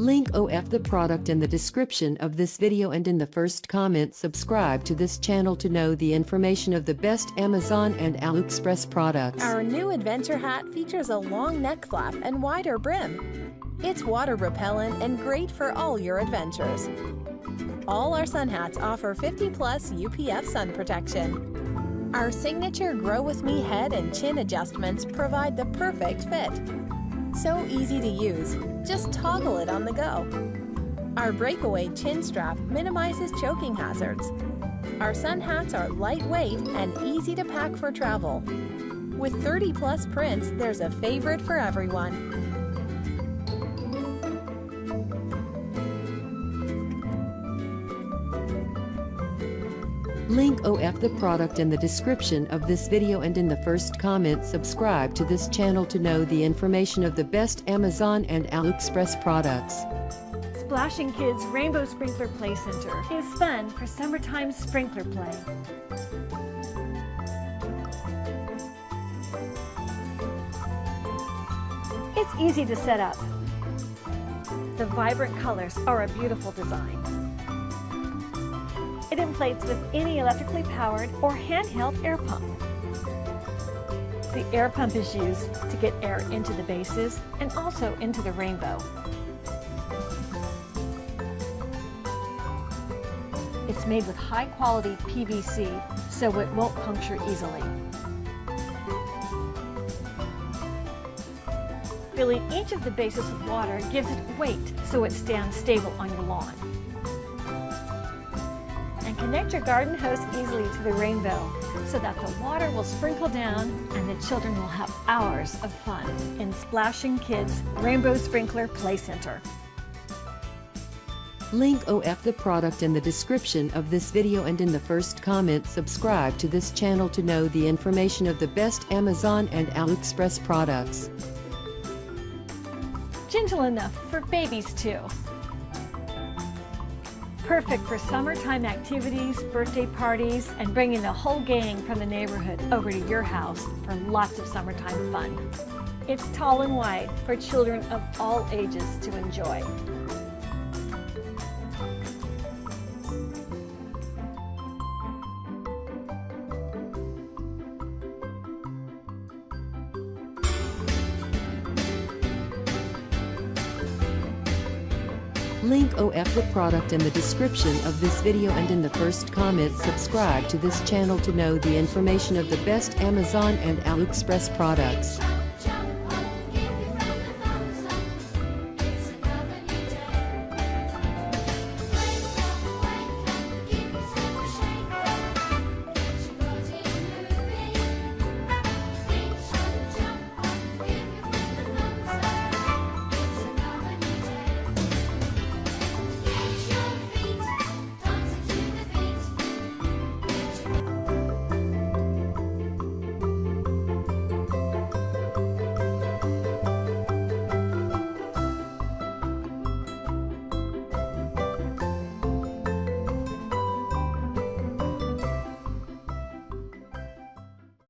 Link OF the product in the description of this video, and in the first comment subscribe to this channel to know the information of the best Amazon and AliExpress products. Our new adventure hat features a long neck flap and wider brim. It's water repellent and great for all your adventures. All our sun hats offer 50+ UPF sun protection. Our signature Grow With Me head and chin adjustments provide the perfect fit. So easy to use, just toggle it on the go. Our breakaway chin strap minimizes choking hazards. Our sun hats are lightweight and easy to pack for travel. With 30+ prints, there's a favorite for everyone. Link OF the product in the description of this video, and in the first comment subscribe to this channel to know the information of the best Amazon and AliExpress products. Splashin'kids Rainbow Sprinkler Play Center is fun for summertime sprinkler play. It's easy to set up. The vibrant colors are a beautiful design. It inflates with any electrically powered or handheld air pump. The air pump is used to get air into the bases and also into the rainbow. It's made with high-quality PVC, so it won't puncture easily. Filling each of the bases with water gives it weight, so it stands stable on your lawn. And connect your garden hose easily to the rainbow so that the water will sprinkle down and the children will have hours of fun in Splashin'kids Rainbow Sprinkler Play Center. Link OF the product in the description of this video, and in the first comment subscribe to this channel to know the information of the best Amazon and AliExpress products. Gentle enough for babies too. Perfect for summertime activities, birthday parties, and bringing the whole gang from the neighborhood over to your house for lots of summertime fun. It's tall and wide for children of all ages to enjoy. Link OF the product in the description of this video, and in the first comment subscribe to this channel to know the information of the best Amazon and AliExpress products.